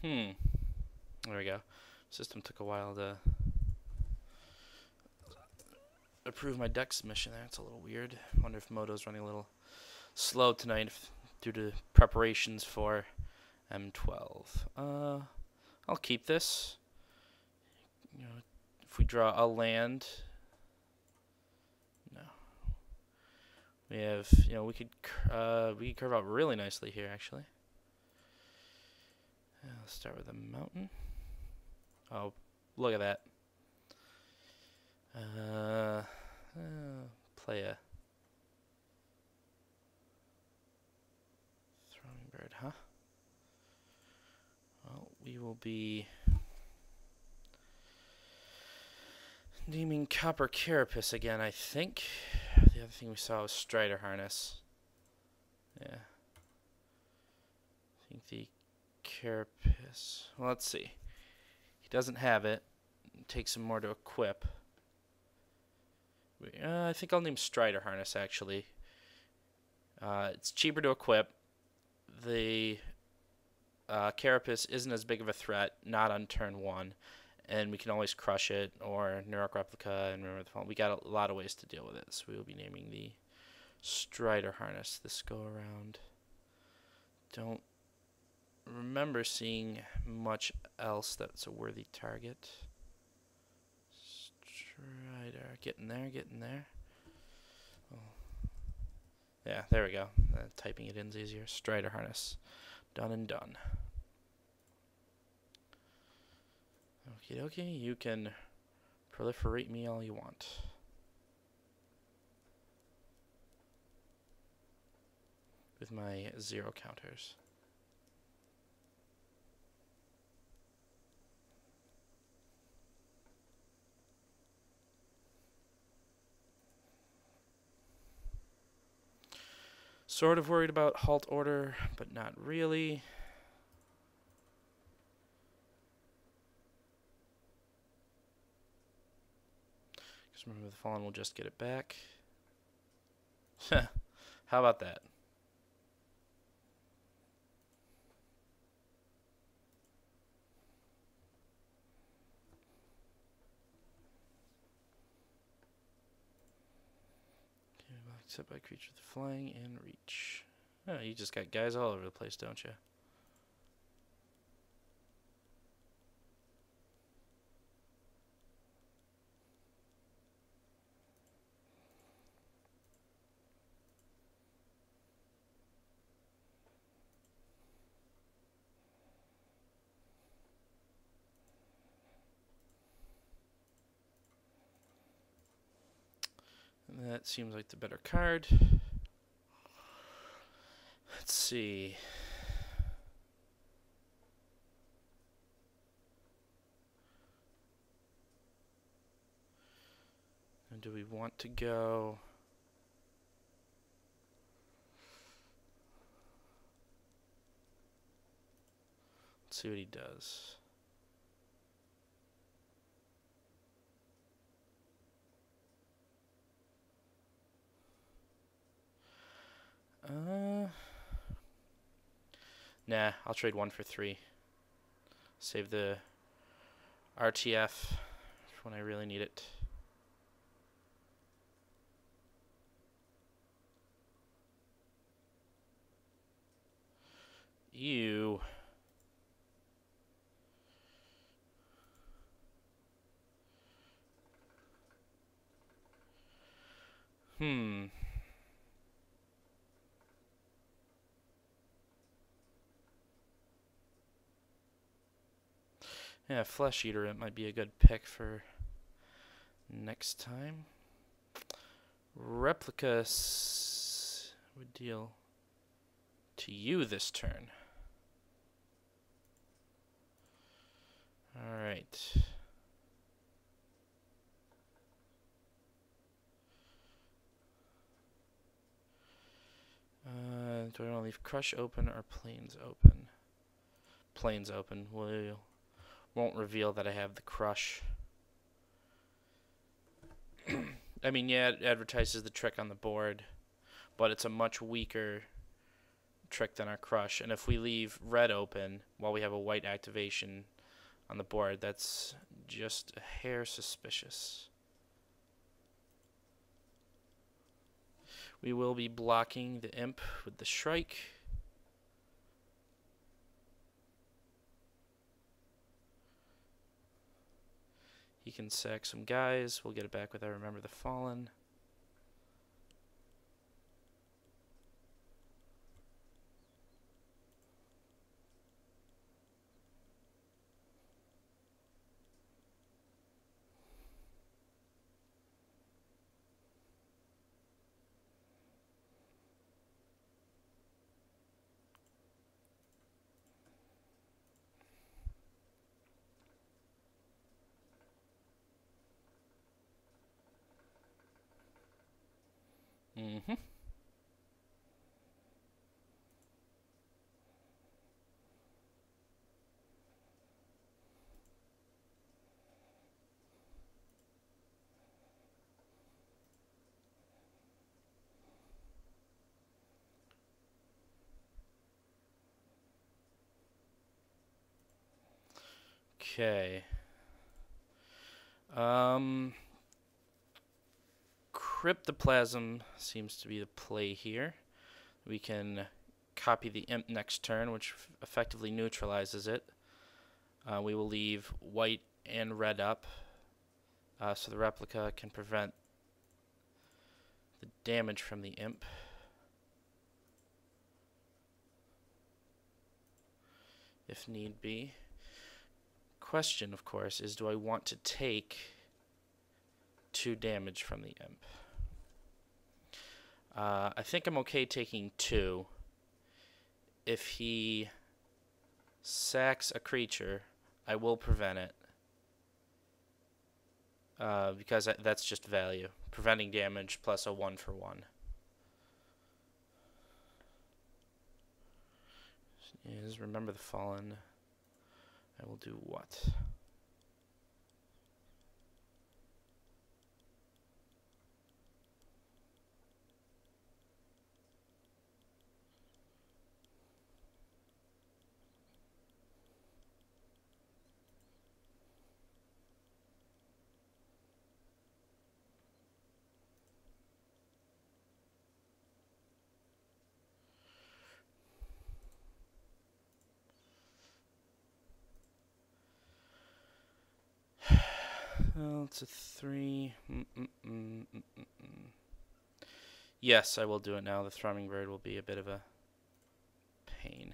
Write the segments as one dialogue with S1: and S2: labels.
S1: There we go. System took a while to approve my deck submission there. It's a little weird. Wonder if Moto's running a little slow tonight due to preparations for M12. I'll keep this. You know, if we draw a land, no. We have, we could curve out really nicely here actually. Let's start with a mountain. Oh, look at that. Play a throwing bird, huh? Well, we will be naming Copper Carapace again, I think. The other thing we saw was Strider Harness. Yeah. I think the Carapace. Well, let's see. He doesn't have it. It takes him more to equip. I think I'll name Strider Harness, actually. It's cheaper to equip. The Carapace isn't as big of a threat, not on turn 1. And we can always crush it, or Neurok Replica, and remember the phone. We got a lot of ways to deal with it, so we will be naming the Strider Harness this go around. Don't remember seeing much else that's a worthy target. Strider, getting there. Oh. Yeah, there we go. Typing it in's easier. Strider Harness, done and done. Okie dokie, you can proliferate me all you want. With my 0 counters. Sort of worried about halt order, but not really. Because remember, the Fallen will just get it back. How about that? Except by creature with flying and reach. Oh, you just got guys all over the place, don't you? That seems like the better card. Let's see. And do we want to go? Let's see what he does. Nah, I'll trade 1 for 3. Save the RTF for when I really need it. Ew. Yeah, Flesh Eater, it might be a good pick for next time. Replica would deal to you this turn. Alright. Do I want to leave Crush open or Plains open? Plains open. We won't reveal that I have the Crush. I mean, yeah, it advertises the trick on the board, but it's a much weaker tricked on our crush. And if we leave red open while we have a white activation on the board, that's just a hair suspicious. We will be blocking the imp with the Shrike. He can sack some guys. We'll get it back with I Remember the Fallen. Mm-hmm. Okay. Cryptoplasm seems to be the play here. We can copy the imp next turn, which effectively neutralizes it. We will leave white and red up, so the replica can prevent the damage from the imp. If need be. Question, of course, is do I want to take 2 damage from the imp? I think I'm okay taking 2. If he sacks a creature, I will prevent it. Because that's just value. Preventing damage plus a 1-for-1. Is Remember the Fallen. I will do what? Well, it's a 3. Yes, I will do it now. The Thrumming Bird will be a bit of a pain.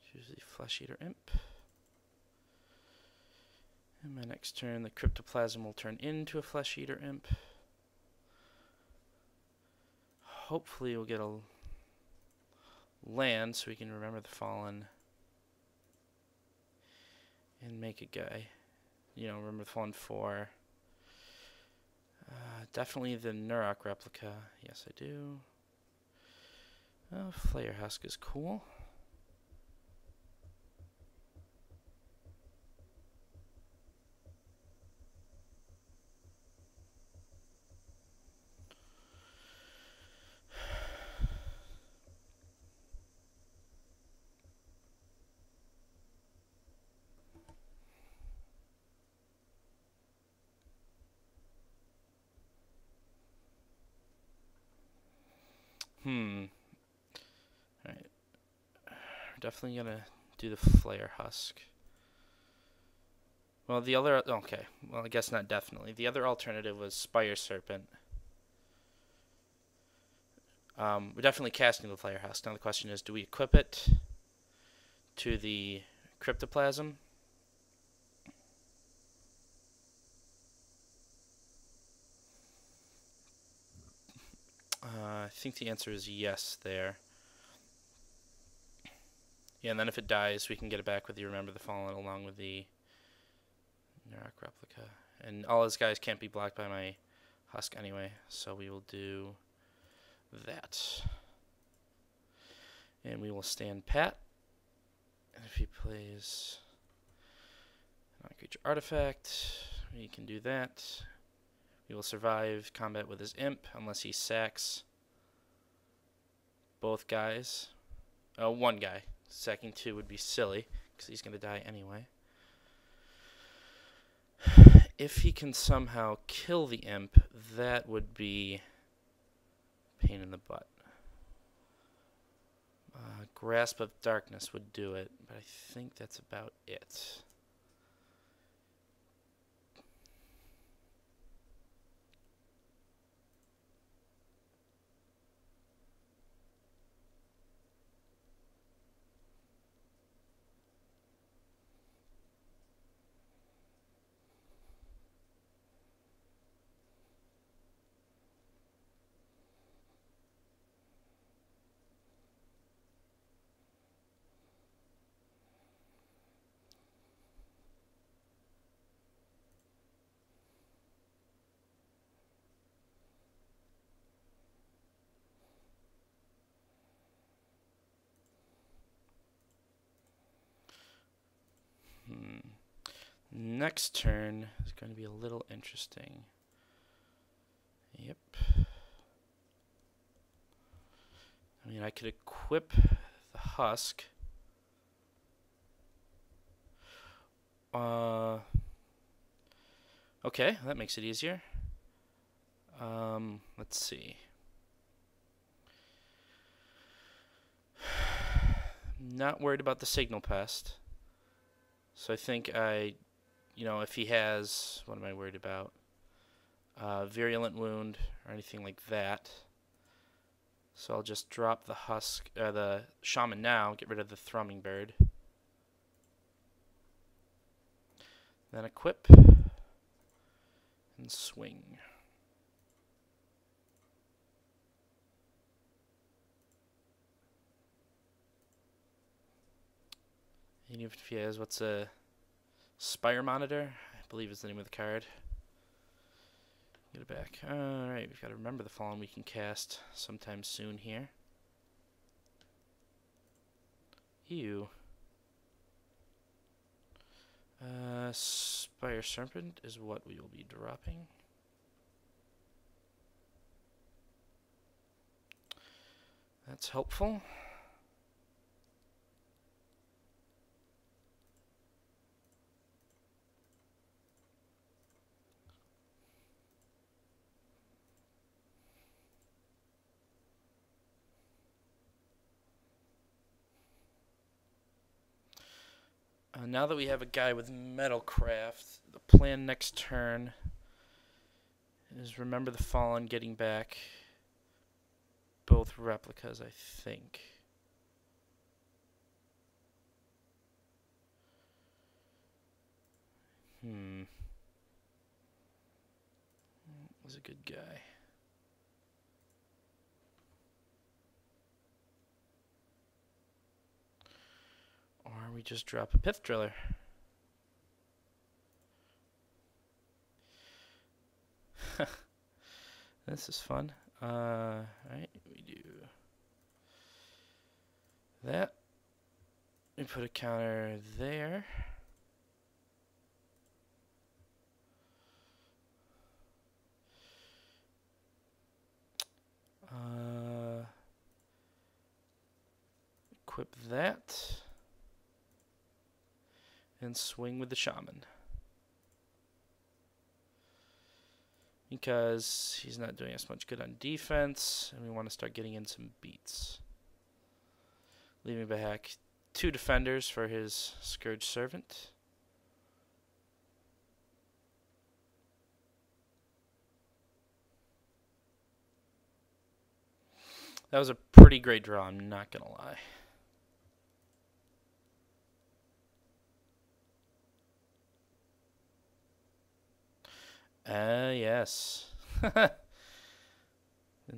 S1: It's usually Flesh Eater Imp. And my next turn, the Cryptoplasm will turn into a Flesh Eater Imp. Hopefully we'll get a land so we can Remember the Fallen and make a guy. You know, Remember the Fallen 4. Definitely the Nurok replica. Yes, I do. Oh, Flayer Husk is cool. Alright. We're definitely gonna do the Flayer Husk. Well, the other... Okay. Well, I guess not definitely. The other alternative was Spire Serpent. We're definitely casting the Flayer Husk. Now the question is, do we equip it to the Cryptoplasm? I think the answer is yes there. Yeah, and then if it dies, we can get it back with the Remember the Fallen along with the Nurok replica. And all his guys can't be blocked by my Husk anyway, so we will do that. And we will stand pat. And if he plays non-creature artifact, we can do that. He will survive combat with his imp unless he sacks both guys. One guy. Sacking two would be silly because he's going to die anyway. If he can somehow kill the imp, that would be pain in the butt. Grasp of Darkness would do it, but I think that's about it. Next turn is going to be a little interesting. Yep. I mean, I could equip the husk. Okay, that makes it easier. Let's see. Not worried about the signal pest. So I think if he has, what am I worried about? Virulent wound or anything like that. So I'll just drop the husk, the shaman now, get rid of the thrumming bird. Then equip and swing. And even if he has, what's a Spire Monitor? I believe is the name of the card. Get it back. Alright, we've got to remember the Fallen we can cast sometime soon here. Ew. Spire Serpent is what we will be dropping. That's helpful. Now that we have a guy with Metalcraft, the plan next turn is remember the Fallen, getting back both replicas, I think. Was a good guy. Or we just drop a Pith Driller. This is fun. Alright, we do that. We put a counter there. Equip that. And swing with the shaman. Because he's not doing us much good on defense, and we want to start getting in some beats. Leaving back 2 defenders for his Scourge Servant. That was a pretty great draw, I'm not going to lie. Yes. Didn't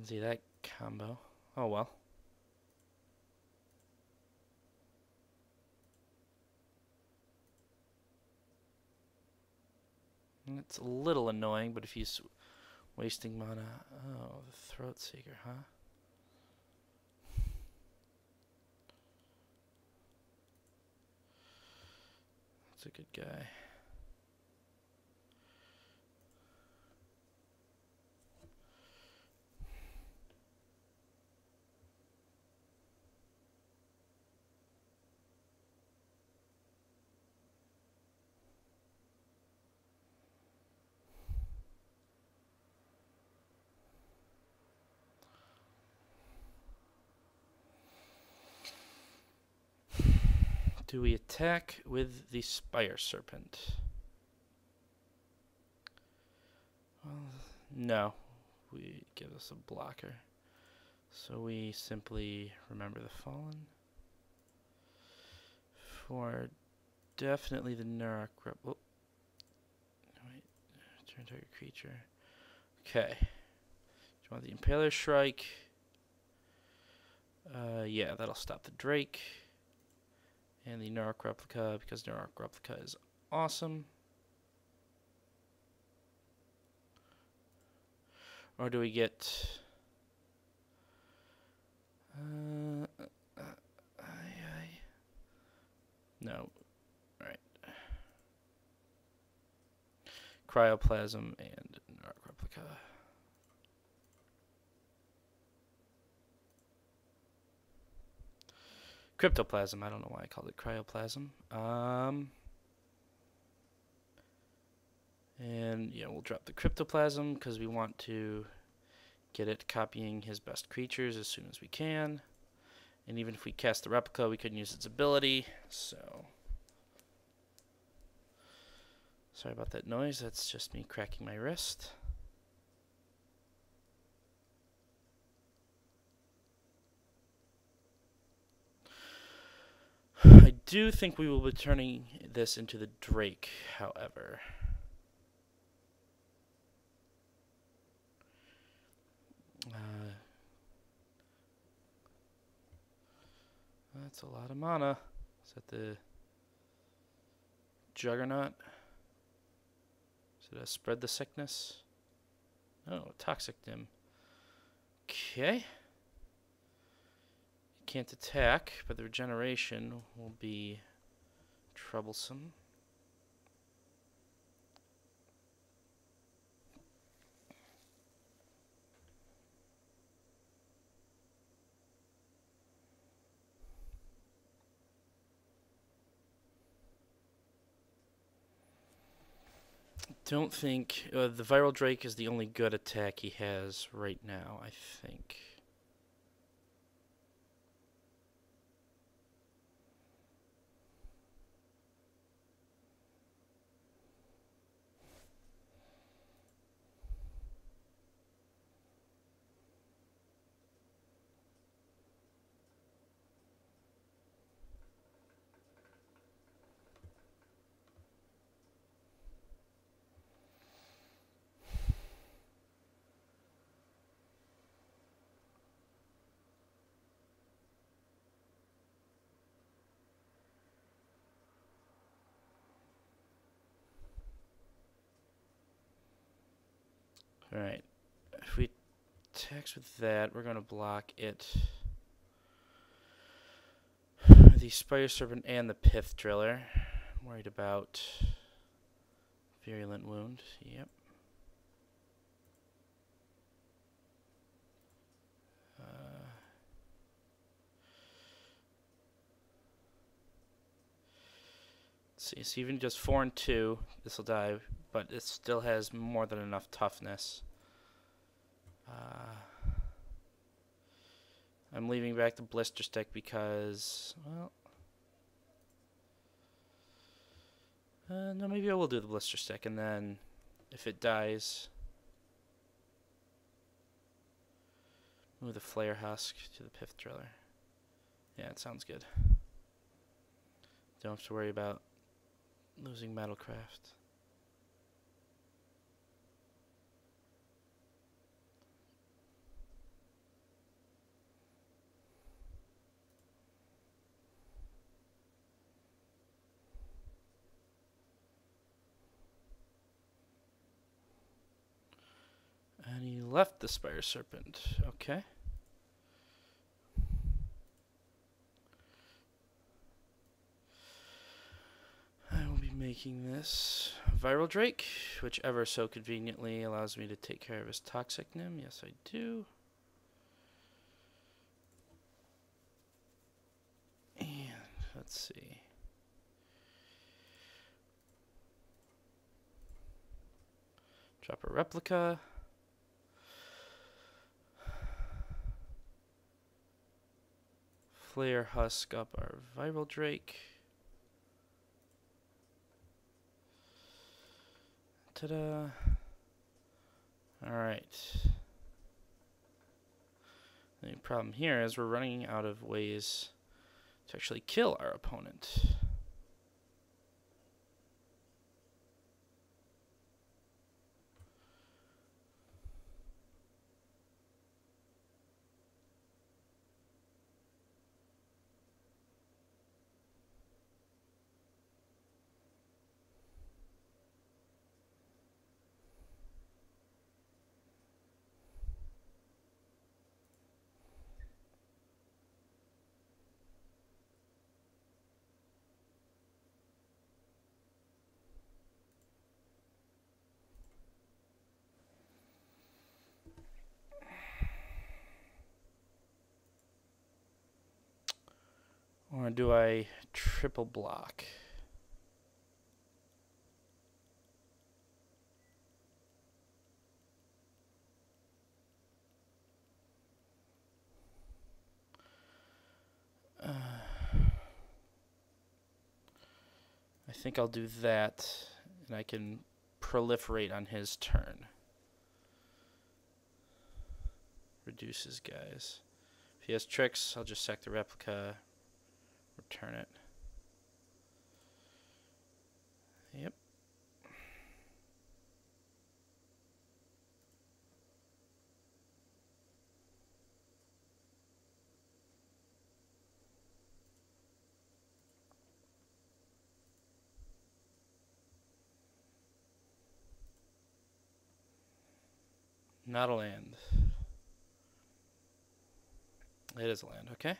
S1: see that combo. Oh well. It's a little annoying, but if he's wasting mana... Oh, the Throat Seeker, huh? That's a good guy. Do we attack with the Spire Serpent? Well, no. We give us a blocker. So we simply remember the Fallen. For definitely the Neurocrypt. Oh. Wait. Turn target creature. Okay. Do you want the Impaler Shrike? Yeah, that'll stop the Drake. And the Neurok Replica, because Neurok Replica is awesome. Or do we get... No. Alright. Cryoplasm and Neurok Replica. Cryptoplasm. I don't know why I called it cryoplasm. And yeah, we'll drop the cryptoplasm because we want to get it copying his best creatures as soon as we can. And even if we cast the replica, we couldn't use its ability. So sorry about that noise. That's just me cracking my wrist. I do think we will be turning this into the Drake, however. That's a lot of mana. Is that the Juggernaut? Is it a Spread the Sickness? Oh, Toxic Dim. Okay. Can't attack, but the regeneration will be troublesome. Don't think the Viral Drake is the only good attack he has right now, I think. Alright, if we attacks with that, we're going to block it. The Spire Serpent and the Pith Driller. I'm worried about Virulent Wound. Yep. Let's see, so even just 4 and 2, this will die, but it still has more than enough toughness. I'm leaving back the Blister Stick because, well, no, maybe I will do the Blister Stick, and then if it dies, move the Flare Husk to the Pith Driller. Yeah, it sounds good. Don't have to worry about losing Metalcraft. And he left the Spire Serpent. Okay. I will be making this Viral Drake, which ever so conveniently allows me to take care of his Toxic Nim. Yes, I do. And let's see. Drop a Replica. Flare Husk up our Viral Drake. Ta-da. Alright. The problem here is we're running out of ways to actually kill our opponent. Or do I triple block? I think I'll do that, and I can proliferate on his turn. Reduces guys. If he has tricks, I'll just sack the replica, return it. Yep. Not a land. It is a land, okay.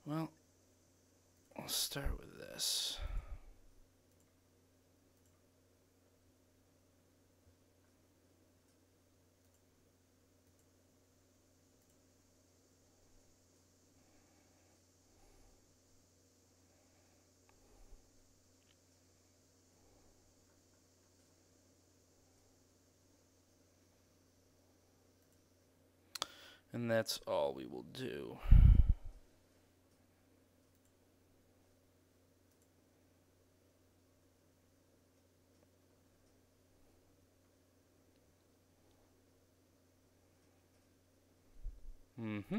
S1: Well, I'll start with this. And that's all we will do. Mm-hmm.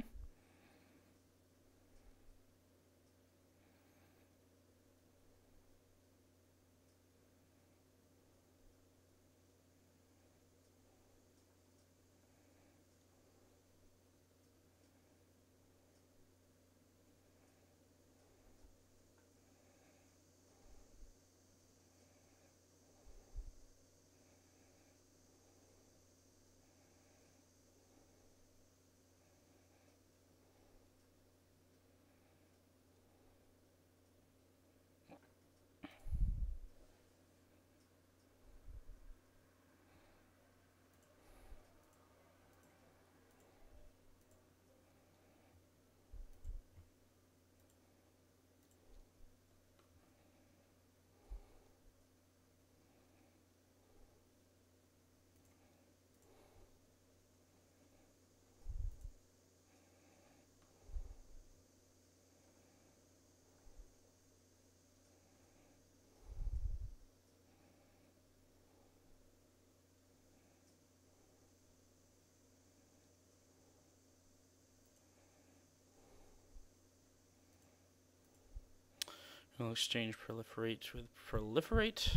S1: We'll exchange proliferate with proliferate.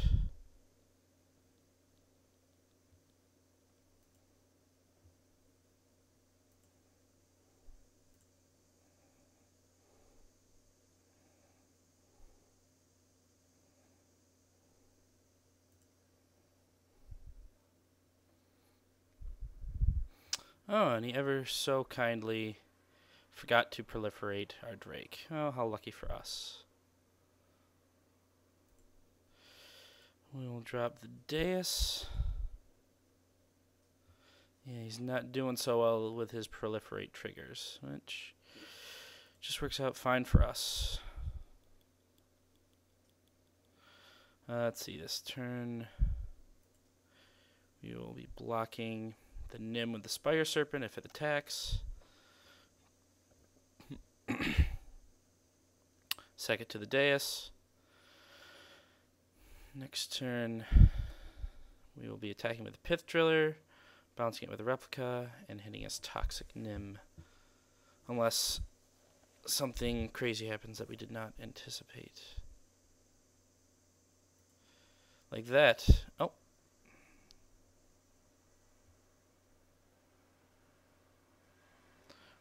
S1: Oh, and he ever so kindly forgot to proliferate our Drake. Oh, how lucky for us. We will drop the dais. Yeah, he's not doing so well with his proliferate triggers, which just works out fine for us. Let's see, this turn we will be blocking the Nim with the Spire Serpent if it attacks. Second to the dais. Next turn We will be attacking with the Pith Driller, bouncing it with a Replica, and hitting his Toxic Nim. Unless something crazy happens that we did not anticipate. Like that. Oh.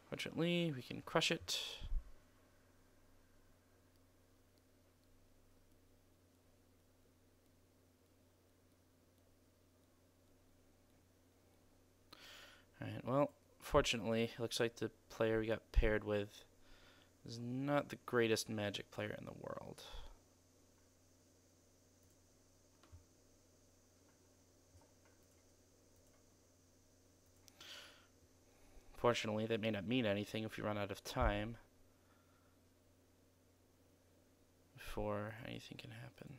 S1: Fortunately, we can crush it. Alright, well, fortunately, it looks like the player we got paired with is not the greatest Magic player in the world. Fortunately, that may not mean anything if we run out of time before anything can happen.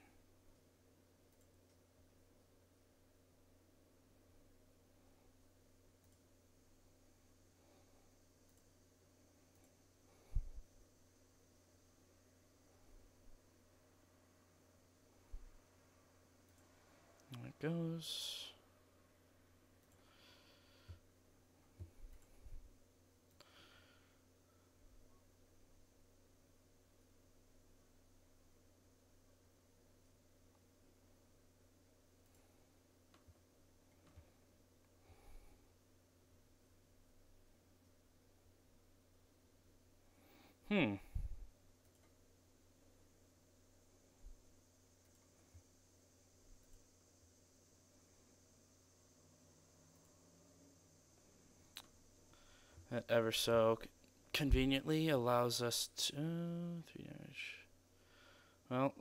S1: There it goes. That ever so conveniently allows us to 3 damage. Well,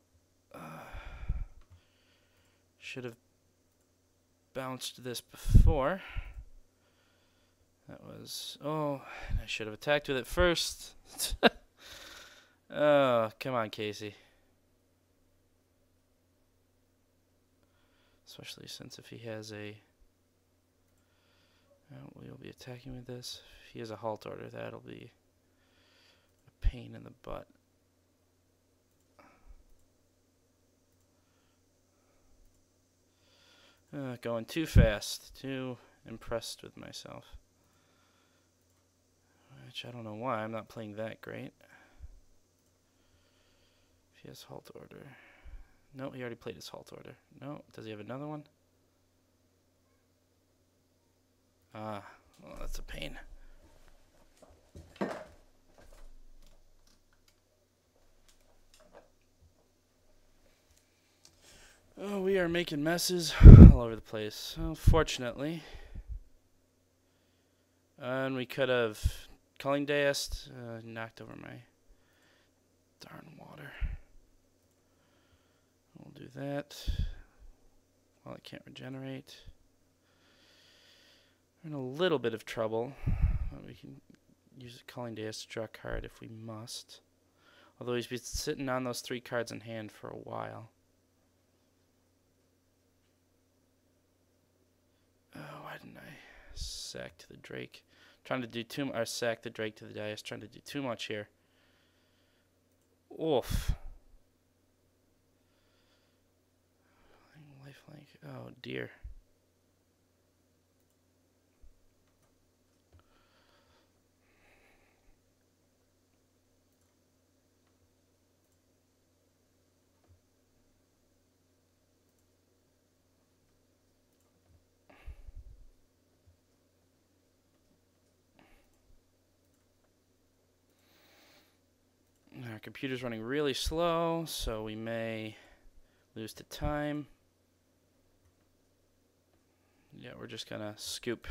S1: should have bounced this before. That was... Oh, I should have attacked with it first. Oh, come on, Casey. Especially since if he has a... we'll be attacking with this. If he has a halt order, that'll be a pain in the butt. Going too fast. Too impressed with myself. Which I don't know why. I'm not playing that great. If he has halt order. No, he already played his halt order. No, does he have another one? Ah, well, that's a pain. Oh, we are making messes all over the place. Unfortunately. And we could have Culling Deist, knocked over my darn water. We'll do that. Well, it can't regenerate. We're in a little bit of trouble. We can use a Culling Deist to draw a card if we must. Although he's been sitting on those 3 cards in hand for a while. Oh, why didn't I sack to the Drake? Trying to do too much, or sack the Drake to the dice. Trying to do too much here. Oof. Lifelink. Oh dear. Our computer's running really slow, so we may lose to time. Yeah, we're just gonna scoop